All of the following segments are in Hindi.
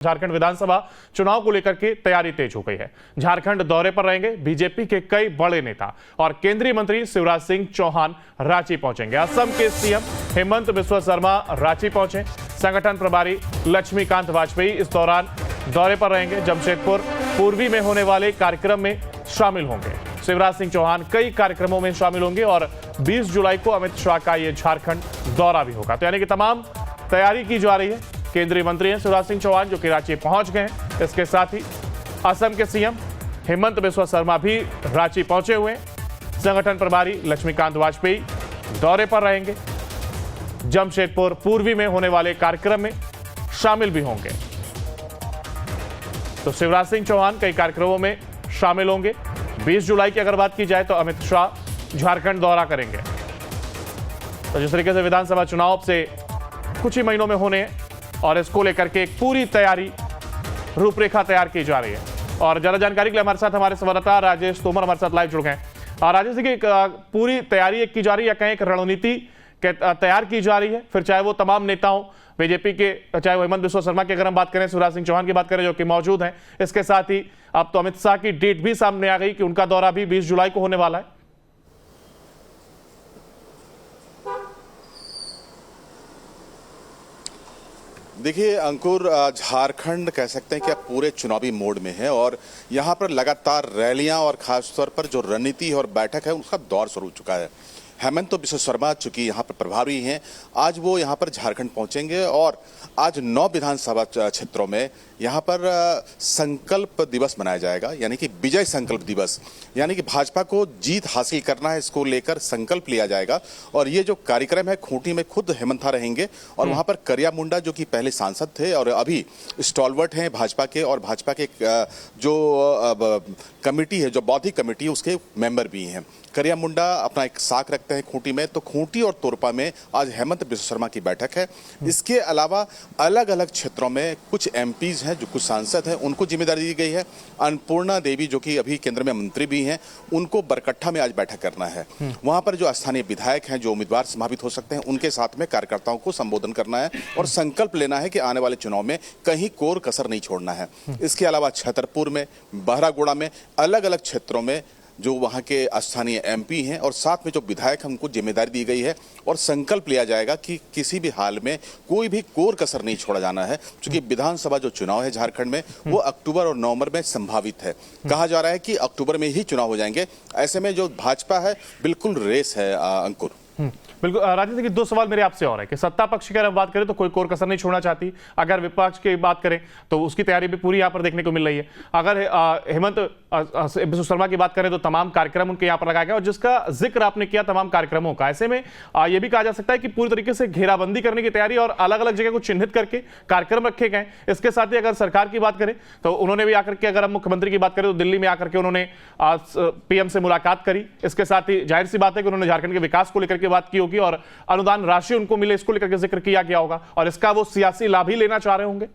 झारखंड विधानसभा चुनाव को लेकर के तैयारी तेज हो गई है। झारखंड दौरे पर रहेंगे बीजेपी के कई बड़े नेता और केंद्रीय मंत्री शिवराज सिंह चौहान रांची पहुंचेंगे। असम के सीएम हेमंत बिस्वा शर्मा रांची पहुंचे। संगठन प्रभारी लक्ष्मीकांत वाजपेयी इस दौरान दौरे पर रहेंगे। जमशेदपुर पूर्वी में होने वाले कार्यक्रम में शामिल होंगे। शिवराज सिंह चौहान कई कार्यक्रमों में शामिल होंगे और 20 जुलाई को अमित शाह का यह झारखंड दौरा भी होगा। तो यानी कि तमाम तैयारी की जा रही है। केंद्रीय मंत्री हैं शिवराज सिंह चौहान जो कि रांची पहुंच गए हैं। इसके साथ ही असम के सीएम हेमंत बिस्वा शर्मा भी रांची पहुंचे हुए हैं। संगठन प्रभारी लक्ष्मीकांत वाजपेयी दौरे पर रहेंगे। जमशेदपुर पूर्वी में होने वाले कार्यक्रम में शामिल भी होंगे। तो शिवराज सिंह चौहान कई कार्यक्रमों में शामिल होंगे। 20 जुलाई की अगर बात की जाए तो अमित शाह झारखंड दौरा करेंगे। तो जिस तरीके से विधानसभा चुनाव से कुछ ही महीनों में होने हैं और इसको लेकर के एक पूरी तैयारी रूपरेखा तैयार की जा रही है। और ज्यादा जानकारी के लिए हमारे साथ हमारे संवाददाता राजेश तोमर हमारे साथ लाइव जुड़ गए हैं। राजेश जी की पूरी तैयारी की जा रही है, कहीं एक रणनीति तैयार की जा रही है, फिर चाहे वो तमाम नेताओं बीजेपी के, चाहे वो हेमंत बिस्वा शर्मा की अगर हम बात करें, शिवराज सिंह चौहान की बात करें जो कि मौजूद हैं। इसके साथ ही अब तो अमित शाह की डेट भी सामने आ गई कि उनका दौरा भी 20 जुलाई को होने वाला है। देखिए अंकुर, झारखंड कह सकते हैं कि अब पूरे चुनावी मोड में है और यहाँ पर लगातार रैलियां और खासतौर पर जो रणनीति और बैठक है उसका दौर शुरू हो चुका है। हेमंत बिस्वा शर्मा चूंकि यहाँ पर प्रभारी हैं, आज वो यहाँ पर झारखंड पहुंचेंगे और आज 9 विधानसभा क्षेत्रों में यहाँ पर संकल्प दिवस मनाया जाएगा, यानी कि विजय संकल्प दिवस, यानी कि भाजपा को जीत हासिल करना है, इसको लेकर संकल्प लिया जाएगा। और ये जो कार्यक्रम है खूंटी में खुद हेमंत रहेंगे और वहाँ पर करिया मुंडा जो कि पहले सांसद थे और अभी स्टॉलवर्ट हैं भाजपा के, और भाजपा के जो कमेटी है, जो बौद्धिक कमेटी है, उसके मेंबर भी हैं। करिया मुंडा अपना एक साख रखते हैं खूंटी में, तो खूंटी और तोरपा में आज हेमंत बिस्वा शर्मा की बैठक है। इसके अलावा अलग अलग क्षेत्रों में कुछ एमपीज हैं, जो कुछ सांसद हैं, उनको जिम्मेदारी दी गई है। अन्नपूर्णा देवी जो कि अभी केंद्र में मंत्री भी हैं, उनको बरकट्ठा में आज बैठक करना है। वहां पर जो स्थानीय विधायक हैं, जो उम्मीदवार संभावित हो सकते हैं, उनके साथ में कार्यकर्ताओं को संबोधन करना है और संकल्प लेना है कि आने वाले चुनाव में कहीं कोर कसर नहीं छोड़ना है। इसके अलावा छतरपुर में, बहरागोड़ा में, अलग अलग क्षेत्रों में जो वहां के स्थानीय एमपी हैं और साथ में जो विधायक हैं, उनको जिम्मेदारी दी गई है और संकल्प लिया जाएगा कि किसी भी हाल में कोई भी कोर कसर नहीं छोड़ा जाना है। क्योंकि विधानसभा जो चुनाव है झारखंड में, वो अक्टूबर और नवंबर में संभावित है। कहा जा रहा है कि अक्टूबर में ही चुनाव हो जाएंगे। ऐसे में जो भाजपा है बिल्कुल रेस है अंकुर। बिल्कुल राजेश जी, 2 सवाल मेरे आपसे और है कि सत्ता पक्ष की अगर हम बात करें तो कोई कोर कसर नहीं छोड़ना चाहती, अगर विपक्ष की बात करें तो उसकी तैयारी भी पूरी यहाँ पर देखने को मिल रही है। अगर हेमंत बिस्वा शर्मा की बात करें तो तमाम कार्यक्रम उनके यहाँ पर लगाया गया और जिसका जिक्र आपने किया तमाम कार्यक्रमों का, ऐसे में यह भी कहा जा सकता है कि पूरी तरीके से घेराबंदी करने की तैयारी और अलग अलग जगह को चिन्हित करके कार्यक्रम रखे गए। इसके साथ ही अगर सरकार की बात करें तो उन्होंने भी आकर के, अगर हम मुख्यमंत्री की बात करें तो दिल्ली में आकर के उन्होंने पीएम से मुलाकात करी। इसके साथ ही जाहिर सी बात है कि उन्होंने झारखंड के विकास को लेकर के बात की होगी और अनुदान राशि उनको मिले, इसको लेकर के जिक्र किया गया होगा और इसका वो सियासी लाभ ही लेना चाह रहे होंगे।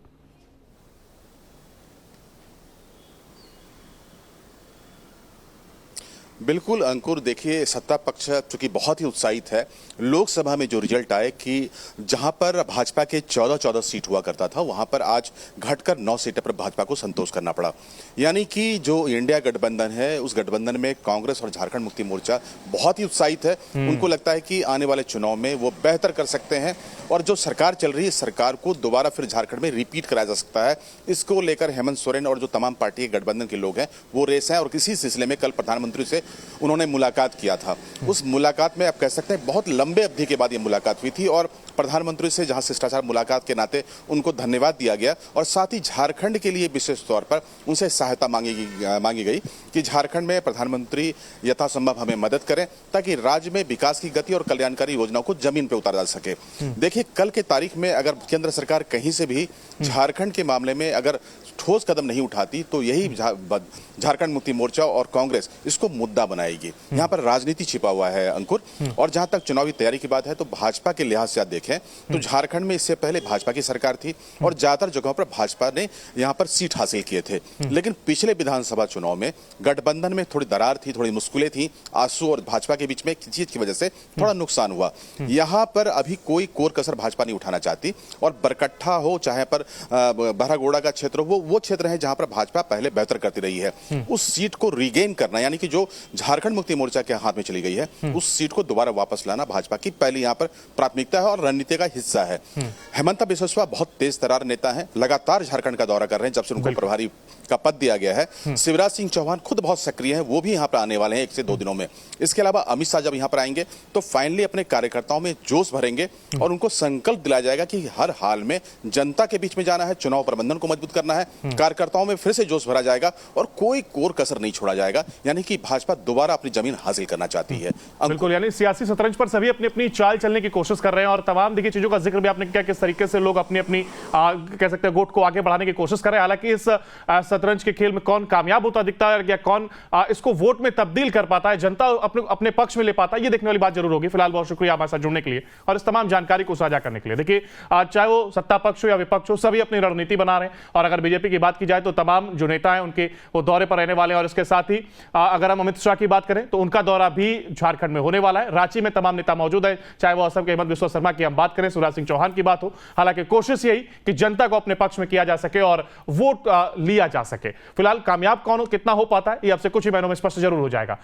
बिल्कुल अंकुर, देखिए सत्ता पक्ष चूंकि बहुत ही उत्साहित है। लोकसभा में जो रिजल्ट आए कि जहां पर भाजपा के 14 सीट हुआ करता था, वहां पर आज घटकर 9 सीटों पर भाजपा को संतोष करना पड़ा। यानी कि जो इंडिया गठबंधन है, उस गठबंधन में कांग्रेस और झारखंड मुक्ति मोर्चा बहुत ही उत्साहित है। उनको लगता है कि आने वाले चुनाव में वो बेहतर कर सकते हैं और जो सरकार चल रही है, सरकार को दोबारा फिर झारखंड में रिपीट कराया जा सकता है। इसको लेकर हेमंत सोरेन और जो तमाम पार्टी के गठबंधन के लोग हैं वो रेस हैं। और किसी सिलसिले में कल प्रधानमंत्री से उन्होंने मुलाकात किया था। उस मुलाकात में आप कह सकते हैं बहुत लंबे अवधि के बाद ये मुलाकात हुई थी और प्रधानमंत्री से जहां शिष्टाचार मुलाकात के नाते उनको धन्यवाद दिया गया और साथ ही झारखंड के लिए विशेष तौर पर उनसे सहायता मांगी गई कि झारखंड में प्रधानमंत्री यथासंभव हमें मदद करें ताकि राज्य में विकास की गति और कल्याणकारी योजनाओं को जमीन पर उतारा जा सके। देखिए कल के तारीख में अगर केंद्र सरकार कहीं से भी झारखंड के मामले में अगर ठोस कदम नहीं उठाती तो यही झारखंड मुक्ति मोर्चा और कांग्रेस इसको मुद्दा बनाएगी। यहाँ पर राजनीति छिपा हुआ है अंकुर। और जहां तक चुनावी तैयारी की बात है तो भाजपा के लिहाज से आप देखें तो झारखंड में इससे पहले भाजपा की सरकार थी और ज्यादातर जगहों पर भाजपा ने यहाँ पर सीट हासिल किए थे। लेकिन पिछले विधानसभा चुनाव में गठबंधन में थोड़ी दरार थी, थोड़ी मुश्किलें थी, आंसू और भाजपा के बीच में जीत की वजह से थोड़ा नुकसान हुआ। यहाँ पर अभी कोई कोर कसर भाजपा नहीं उठाना चाहती और बरकट्ठा हो चाहे पर बरहगोड़ा का क्षेत्र हो, वो क्षेत्र है जहां पर भाजपा पहले बेहतर करती रही है। उस सीट को रिगेन करना यानी कि जो झारखंड मुक्ति मोर्चा के हाथ में चली गई है उस सीट को दोबारा वापस लाना भाजपा की पहली यहाँ पर प्राथमिकता है और रणनीति का हिस्सा है। हेमंत बिस्वा बहुत तेज तर्रार नेता है, लगातार झारखंड का दौरा कर रहे हैं जब से उनको प्रभारी का पद दिया गया है। शिवराज सिंह चौहान खुद बहुत सक्रिय है, वो भी यहाँ पर आने वाले हैं 1 से 2 दिनों में। इसके अलावा अमित शाह जब यहाँ पर आएंगे तो फाइनली अपने कार्यकर्ताओं में जोश भरेंगे और उनको संकल्प दिलाया जाएगा कि हर हाल में जनता के बीच में जाना है, चुनाव प्रबंधन को मजबूत करना है, कार्यकर्ताओं में फिर से जोश भरा जाएगा और कोई कोर कसर नहीं छोड़ा जाएगा। यानी कि भाजपा दोबारा अपनी जमीन हासिल करना चाहती है। बिल्कुल, यानी सियासी शतरंज पर सभी अपनी अपनी चाल चलने की कोशिश कर रहे हैं और तमाम देखिए चीजों का जिक्र भी आपने किया किस तरीके से लोग अपनी अपनी कह सकते हैं वोट को आगे बढ़ाने की कोशिश कर रहे हैं। हालांकि इस शतरंज के खेल में कौन कामयाब होता दिखता है या कौन इसको वोट में तब्दील कर पाता है, जनता अपने पक्ष में ले पाता है, ये देखने वाली बात जरूर होगी। फिलहाल बहुत शुक्रिया हमारे साथ जुड़ने के लिए और इस तमाम जानकारी को साझा करने के लिए। देखिए चाहे वो सत्ता पक्ष हो या विपक्ष हो, सभी अपनी रणनीति बना रहे हैं। और अगर बीजेपी की बात की जाए तो तमाम जो नेता हैं उनके वो दौरे पर रहने वाले हैं और इसके साथ ही अगर हम अमित शाह की बात करें तो उनका दौरा भी झारखंड में होने वाला है। रांची में तमाम नेता मौजूद है, चाहे वो असम के हेमंत बिस्वा शर्मा की हम बात करें, शिवराज सिंह चौहान की बात हो। हालांकि कोशिश यही कि जनता को अपने पक्ष में किया जा सके और वोट लिया जा सके। फिलहाल कामयाब कौन कितना हो पाता है ये अब से कुछ ही महीनों में स्पष्ट जरूर हो जाएगा।